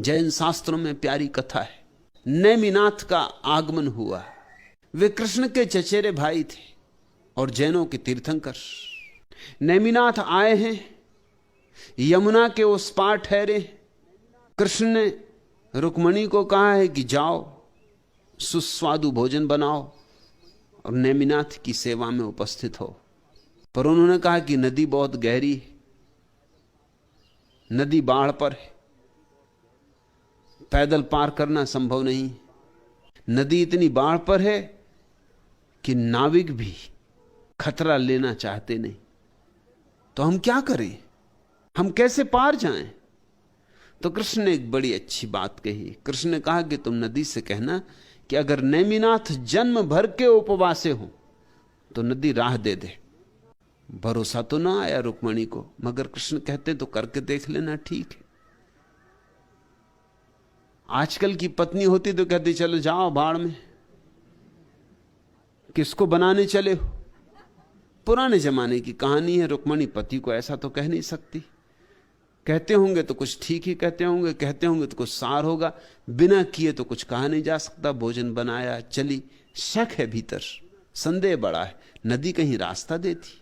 जैन शास्त्रों में प्यारी कथा है। नेमिनाथ का आगमन हुआ। वे कृष्ण के चचेरे भाई थे और जैनों के तीर्थंकर। नेमिनाथ आए हैं, यमुना के उस पार ठहरे। कृष्ण ने रुक्मणी को कहा है कि जाओ सुस्वादु भोजन बनाओ और नेमिनाथ की सेवा में उपस्थित हो। पर उन्होंने कहा कि नदी बहुत गहरी है, नदी बाढ़ पर है, पैदल पार करना संभव नहीं। नदी इतनी बाढ़ पर है कि नाविक भी खतरा लेना चाहते नहीं। तो हम क्या करें, हम कैसे पार जाएं? तो कृष्ण ने एक बड़ी अच्छी बात कही। कृष्ण ने कहा कि तुम नदी से कहना कि अगर नेमिनाथ जन्म भर के उपवासे हो तो नदी राह दे दे। भरोसा तो ना आया रुक्मणी को, मगर कृष्ण कहते तो करके देख लेना, ठीक है। आजकल की पत्नी होती तो कहती चलो जाओ बाढ़ में, किसको बनाने चले हो। पुराने जमाने की कहानी है। रुक्मणी पति को ऐसा तो कह नहीं सकती। कहते होंगे तो कुछ ठीक ही कहते होंगे, कहते होंगे तो कुछ सार होगा, बिना किए तो कुछ कहा नहीं जा सकता। भोजन बनाया, चली। शक है भीतर, संदेह बड़ा है, नदी कहीं रास्ता देती।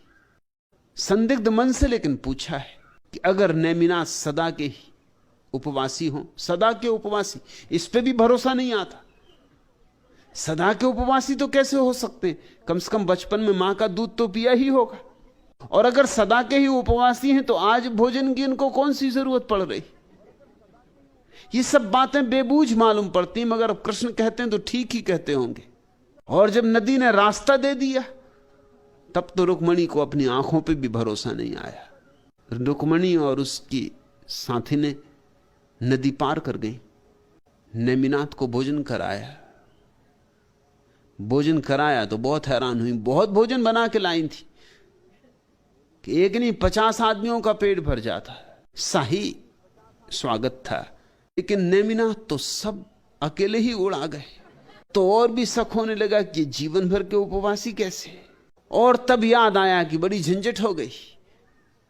संदिग्ध मन से लेकिन पूछा है कि अगर नेमिनाथ सदा के ही उपवासी हो, सदा के उपवासी, इस पे भी भरोसा नहीं आता। सदा के उपवासी तो कैसे हो सकते? कम से कम बचपन में मां का दूध तो पिया ही होगा। और अगर सदा के ही उपवासी हैं तो आज भोजन की इनको कौन सी जरूरत पड़ रही? ये सब बातें बेबूझ मालूम पड़ती, मगर कृष्ण कहते हैं तो ठीक ही कहते होंगे। और जब नदी ने रास्ता दे दिया तब तो रुक्मणी को अपनी आंखों पे भी भरोसा नहीं आया। रुक्मणी और उसकी साथी ने नदी पार कर गई, नेमिनाथ को भोजन कराया। भोजन कराया तो बहुत हैरान हुई। बहुत भोजन बना के लाई थी कि एक नहीं 50 आदमियों का पेट भर जाता। शाही स्वागत था। लेकिन नेमिनाथ तो सब अकेले ही उड़ा गए। तो और भी शक होने लगा कि जीवन भर के उपवासी कैसे। और तब याद आया कि बड़ी झंझट हो गई।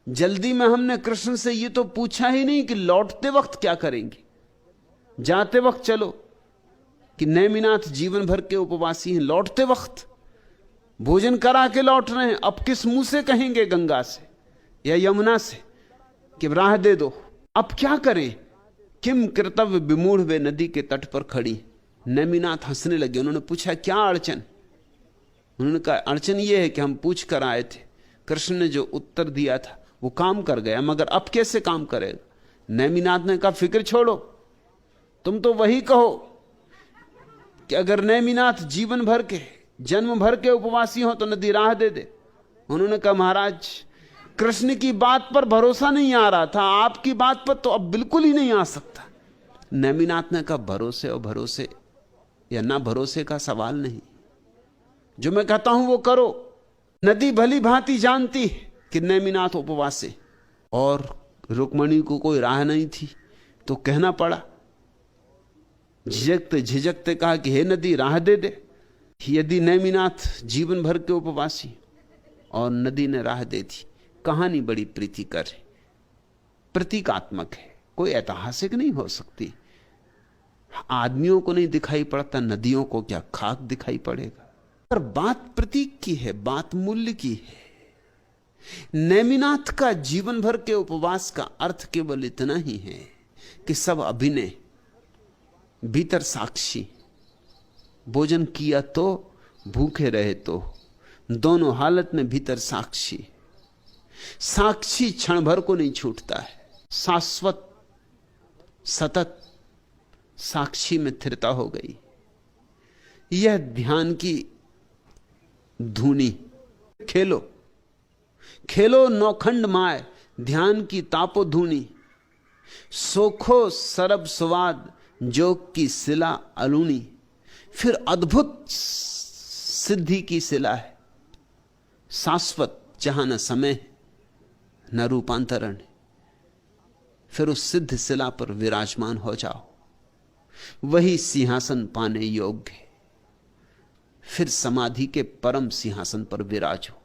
जल्दी में हमने कृष्ण से ये तो पूछा ही नहीं कि लौटते वक्त क्या करेंगे। जाते वक्त चलो कि नेमिनाथ जीवन भर के उपवासी हैं, लौटते वक्त भोजन करा के लौट रहे हैं। अब किस मुंह से कहेंगे गंगा से या यमुना से कि राह दे दो? अब क्या करें? किम कर्तव्य विमूढ़ वे नदी के तट पर खड़ी। नेमिनाथ हंसने लगे। उन्होंने पूछा क्या अड़चन? उन्होंने कहा अड़चन यह है कि हम पूछ कर आए थे, कृष्ण ने जो उत्तर दिया था वो काम कर गया, मगर अब कैसे काम करेगा? नेमिनाथ ने कहा फिक्र छोड़ो, तुम तो वही कहो कि अगर नेमिनाथ जीवन भर के जन्म भर के उपवासी हो तो नदी राह दे दे। उन्होंने कहा महाराज कृष्ण की बात पर भरोसा नहीं आ रहा था, आपकी बात पर तो अब बिल्कुल ही नहीं आ सकता। नेमिनाथ ने कहा भरोसे और भरोसे या ना भरोसे का सवाल नहीं, जो मैं कहता हूं वो करो। नदी भली भांति जानती है कि नेमिनाथ उपवासी, और रुक्मणी को कोई राह नहीं थी तो कहना पड़ा। झिझकते झिझकते कहा कि हे नदी राह दे दे। यदि नेमिनाथ जीवन भर के उपवासी, और नदी ने राह दे दी। कहानी बड़ी प्रीतिकर है, प्रतीकात्मक है, कोई ऐतिहासिक नहीं हो सकती। आदमियों को नहीं दिखाई पड़ता, नदियों को क्या खाक दिखाई पड़ेगा? पर बात प्रतीक की है, बात मूल्य की है। नेमिनाथ का जीवन भर के उपवास का अर्थ केवल इतना ही है कि सब अभिनय, भीतर साक्षी। भोजन किया तो भूखे रहे तो, दोनों हालत में भीतर साक्षी। साक्षी क्षण भर को नहीं छूटता है, शाश्वत सतत साक्षी में स्थिरता हो गई। यह ध्यान की धुनी। खेलो खेलो नौखंड माय, ध्यान की तापो धुनी। सोखो सरब स्वाद, जोग की सिला अलूनी। फिर अद्भुत सिद्धि की सिला है, शाश्वत, जहां न समय न रूपांतरण। फिर उस सिद्ध सिला पर विराजमान हो जाओ, वही सिंहासन पाने योग्य है। फिर समाधि के परम सिंहासन पर विराजो।